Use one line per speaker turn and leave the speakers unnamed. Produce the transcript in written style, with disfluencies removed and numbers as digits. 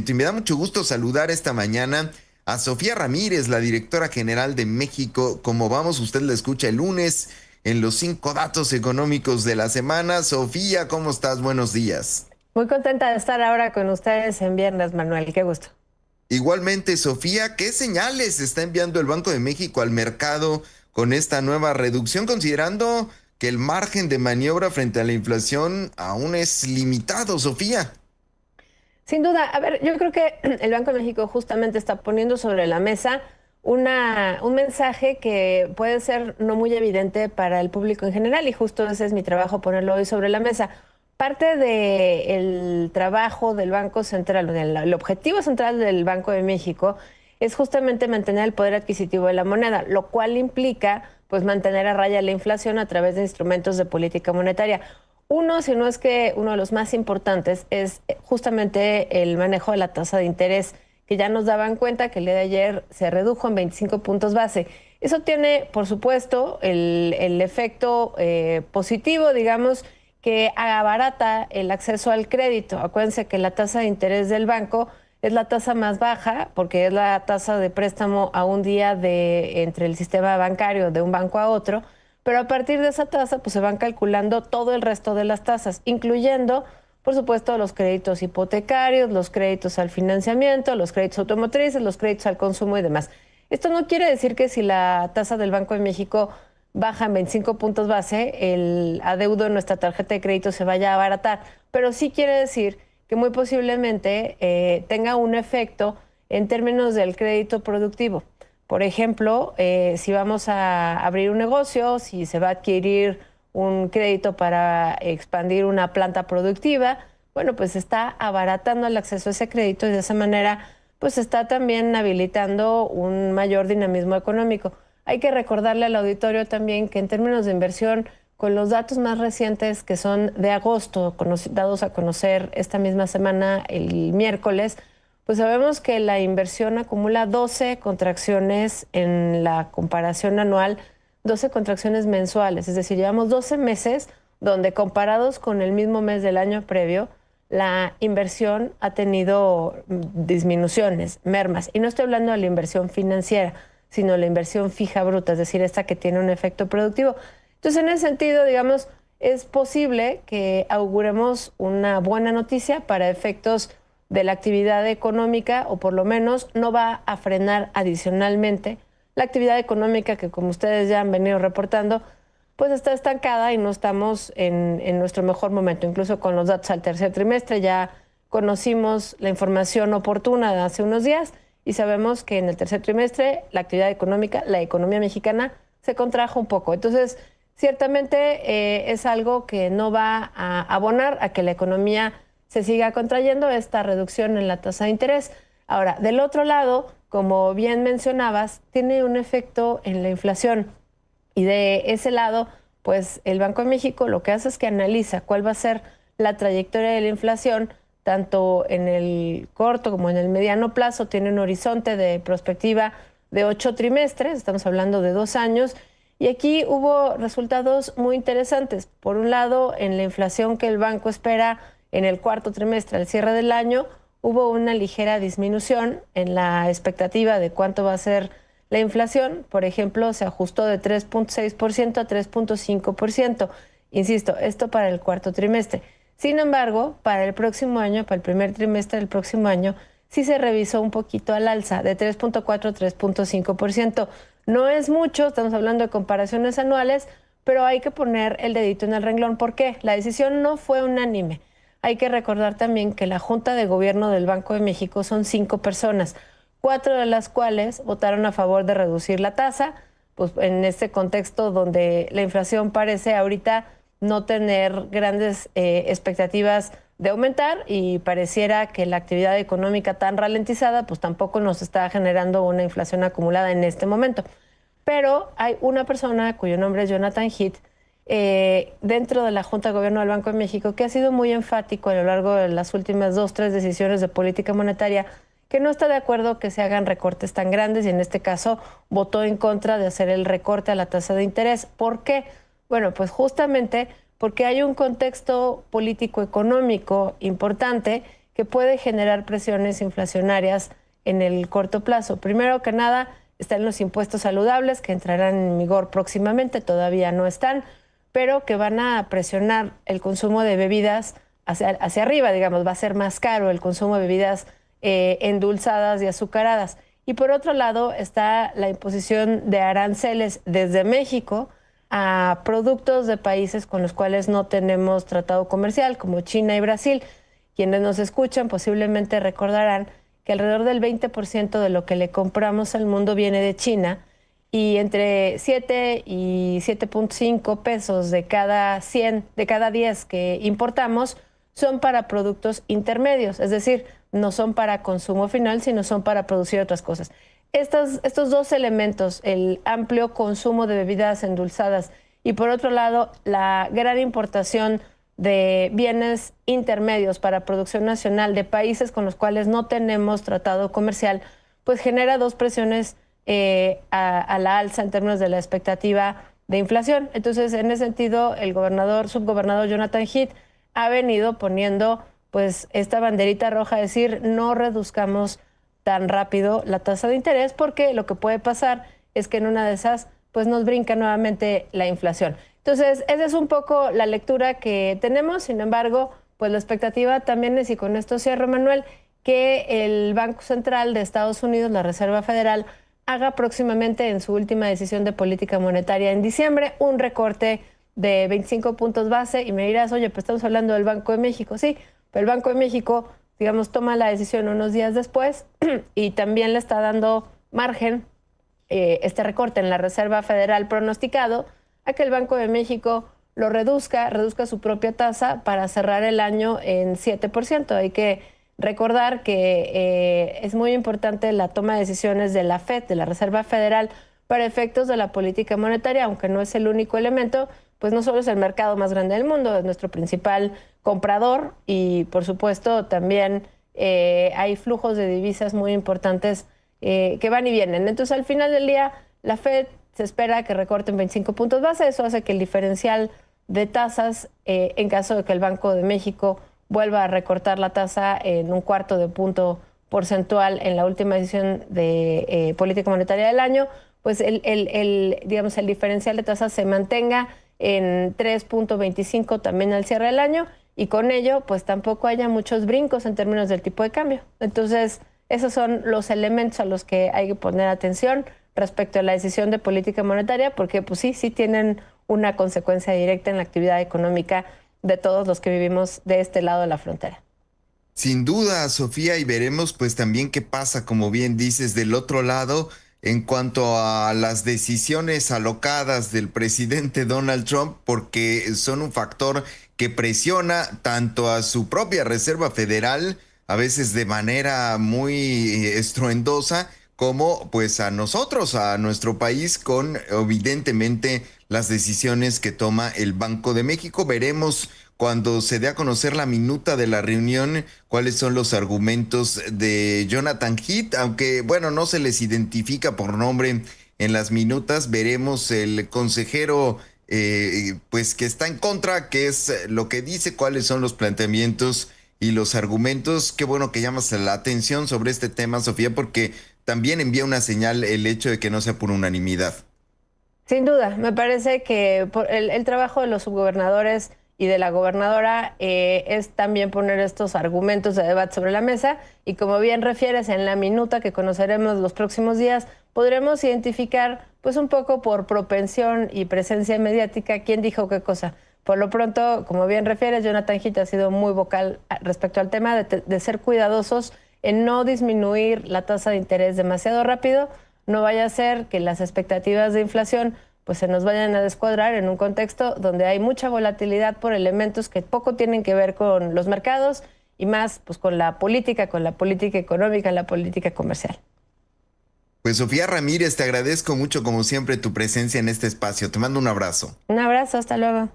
momento y me da mucho gusto saludar esta mañana a Sofía Ramírez, la directora general de México. Como vamos, usted la escucha el lunes en los 5 datos económicos de la semana. Sofía, ¿cómo estás? Buenos días.
Muy contenta de estar ahora con ustedes en viernes, Manuel. Qué gusto.
Igualmente, Sofía, ¿qué señales está enviando el Banco de México al mercado con esta nueva reducción, considerando que el margen de maniobra frente a la inflación aún es limitado, Sofía?
Sin duda, a ver, yo creo que el Banco de México justamente está poniendo sobre la mesa un mensaje que puede ser no muy evidente para el público en general y justo ese es mi trabajo, ponerlo hoy sobre la mesa. Parte del trabajo del Banco Central, el objetivo central del Banco de México es justamente mantener el poder adquisitivo de la moneda, lo cual implica pues mantener a raya la inflación a través de instrumentos de política monetaria. Uno, si no es que uno de los más importantes, es justamente el manejo de la tasa de interés, que ya nos daban cuenta que el día de ayer se redujo en 25 puntos base. Eso tiene, por supuesto, el efecto positivo, digamos, que abarata el acceso al crédito. Acuérdense que la tasa de interés del banco es la tasa más baja, porque es la tasa de préstamo a un día entre el sistema bancario de un banco a otro, pero a partir de esa tasa pues se van calculando todo el resto de las tasas, incluyendo, por supuesto, los créditos hipotecarios, los créditos al financiamiento, los créditos automotrices, los créditos al consumo y demás. Esto no quiere decir que si la tasa del Banco de México baja en 25 puntos base, el adeudo en nuestra tarjeta de crédito se vaya a abaratar, pero sí quiere decir que muy posiblemente tenga un efecto en términos del crédito productivo. Por ejemplo, si vamos a abrir un negocio, si se va a adquirir un crédito para expandir una planta productiva, bueno, pues está abaratando el acceso a ese crédito y de esa manera pues está también habilitando un mayor dinamismo económico. Hay que recordarle al auditorio también que en términos de inversión, con los datos más recientes que son de agosto, dados a conocer esta misma semana, el miércoles, pues sabemos que la inversión acumula 12 contracciones en la comparación anual, 12 contracciones mensuales, es decir, llevamos 12 meses donde comparados con el mismo mes del año previo, la inversión ha tenido disminuciones, mermas. Y no estoy hablando de la inversión financiera, sino la inversión fija bruta, es decir, esta que tiene un efecto productivo. Entonces, en ese sentido, digamos, es posible que auguremos una buena noticia para efectos de la actividad económica, o por lo menos no va a frenar adicionalmente la actividad económica que, como ustedes ya han venido reportando, pues está estancada y no estamos en nuestro mejor momento. Incluso con los datos al tercer trimestre ya conocimos la información oportuna de hace unos días y sabemos que en el tercer trimestre la actividad económica, la economía mexicana, se contrajo un poco. Entonces, ciertamente es algo que no va a abonar a que la economía se siga contrayendo, esta reducción en la tasa de interés. Ahora, del otro lado, como bien mencionabas, tiene un efecto en la inflación. Y de ese lado, pues el Banco de México lo que hace es que analiza cuál va a ser la trayectoria de la inflación, tanto en el corto como en el mediano plazo. Tiene un horizonte de prospectiva de 8 trimestres, estamos hablando de 2 años, y aquí hubo resultados muy interesantes. Por un lado, en la inflación que el banco espera en el cuarto trimestre, al cierre del año, hubo una ligera disminución en la expectativa de cuánto va a ser la inflación. Por ejemplo, se ajustó de 3.6% a 3.5%. Insisto, esto para el cuarto trimestre. Sin embargo, para el próximo año, para el primer trimestre del próximo año, sí se revisó un poquito al alza, de 3.4 a 3.5%. No es mucho, estamos hablando de comparaciones anuales, pero hay que poner el dedito en el renglón. ¿Por qué? La decisión no fue unánime. Hay que recordar también que la Junta de Gobierno del Banco de México son 5 personas, 4 de las cuales votaron a favor de reducir la tasa, pues en este contexto donde la inflación parece ahorita no tener grandes expectativas de aumentar y pareciera que la actividad económica tan ralentizada pues tampoco nos está generando una inflación acumulada en este momento. Pero hay una persona cuyo nombre es Jonathan Heath, dentro de la Junta de Gobierno del Banco de México, que ha sido muy enfático a lo largo de las últimas 2, 3 decisiones de política monetaria, que no está de acuerdo que se hagan recortes tan grandes y en este caso votó en contra de hacer el recorte a la tasa de interés. ¿Por qué? Bueno, pues justamente porque hay un contexto político-económico importante que puede generar presiones inflacionarias en el corto plazo. Primero que nada, están los impuestos saludables que entrarán en vigor próximamente, todavía no están, pero que van a presionar el consumo de bebidas hacia arriba, digamos, va a ser más caro el consumo de bebidas endulzadas y azucaradas. Y por otro lado está la imposición de aranceles desde México a productos de países con los cuales no tenemos tratado comercial, como China y Brasil. Quienes nos escuchan posiblemente recordarán que alrededor del 20% de lo que le compramos al mundo viene de China, y entre 7 y 7.5 pesos de cada 100, de cada 10 que importamos son para productos intermedios, es decir, no son para consumo final, sino son para producir otras cosas. Estos dos elementos, el amplio consumo de bebidas endulzadas y por otro lado la gran importación de bienes intermedios para producción nacional de países con los cuales no tenemos tratado comercial, pues genera dos presiones a la alza en términos de la expectativa de inflación. Entonces, en ese sentido, el subgobernador Jonathan Heath ha venido poniendo pues esta banderita roja, decir no reduzcamos tan rápido la tasa de interés, porque lo que puede pasar es que en una de esas pues nos brinca nuevamente la inflación. Entonces, esa es un poco la lectura que tenemos. Sin embargo, pues la expectativa también es, y con esto cierro, Manuel, que el Banco Central de Estados Unidos, la Reserva Federal, haga próximamente en su última decisión de política monetaria en diciembre un recorte de 25 puntos base, y me dirás, oye, pues estamos hablando del Banco de México. Sí, pero el Banco de México, digamos, toma la decisión unos días después y también le está dando margen este recorte en la Reserva Federal pronosticado a que el Banco de México lo reduzca su propia tasa para cerrar el año en 7%. Hay que recordar que es muy importante la toma de decisiones de la FED, de la Reserva Federal, para efectos de la política monetaria, aunque no es el único elemento, pues no solo es el mercado más grande del mundo, es nuestro principal comprador y, por supuesto, también hay flujos de divisas muy importantes que van y vienen. Entonces, al final del día, la FED se espera que recorten 25 puntos base. Eso hace que el diferencial de tasas, en caso de que el Banco de México vuelva a recortar la tasa en un cuarto de punto porcentual en la última decisión de política monetaria del año, pues digamos, el diferencial de tasas se mantenga en 3.25 también al cierre del año, y con ello pues tampoco haya muchos brincos en términos del tipo de cambio. Entonces, esos son los elementos a los que hay que poner atención respecto a la decisión de política monetaria, porque pues sí tienen una consecuencia directa en la actividad económica de todos los que vivimos de este lado de la frontera.
Sin duda, Sofía, y veremos pues también qué pasa, como bien dices, del otro lado en cuanto a las decisiones alocadas del presidente Donald Trump, porque son un factor que presiona tanto a su propia Reserva Federal, a veces de manera muy estruendosa, como pues a nosotros, a nuestro país, con evidentemente las decisiones que toma el Banco de México. Veremos cuando se dé a conocer la minuta de la reunión cuáles son los argumentos de Jonathan Heath, aunque bueno, no se les identifica por nombre en las minutas. Veremos el consejero pues que está en contra, qué es lo que dice, cuáles son los planteamientos y los argumentos. Qué bueno que llamas la atención sobre este tema, Sofía, porque también envía una señal el hecho de que no sea por unanimidad.
Sin duda, me parece que el trabajo de los subgobernadores y de la gobernadora es también poner estos argumentos de debate sobre la mesa, y como bien refieres, en la minuta que conoceremos los próximos días podremos identificar pues un poco por propensión y presencia mediática quién dijo qué cosa. Por lo pronto, como bien refieres, Jonathan Heath ha sido muy vocal respecto al tema de ser cuidadosos en no disminuir la tasa de interés demasiado rápido. No vaya a ser que las expectativas de inflación pues se nos vayan a descuadrar en un contexto donde hay mucha volatilidad por elementos que poco tienen que ver con los mercados y más pues con la política económica, la política comercial.
Pues Sofía Ramírez, te agradezco mucho como siempre tu presencia en este espacio. Te mando un abrazo.
Un abrazo, hasta luego.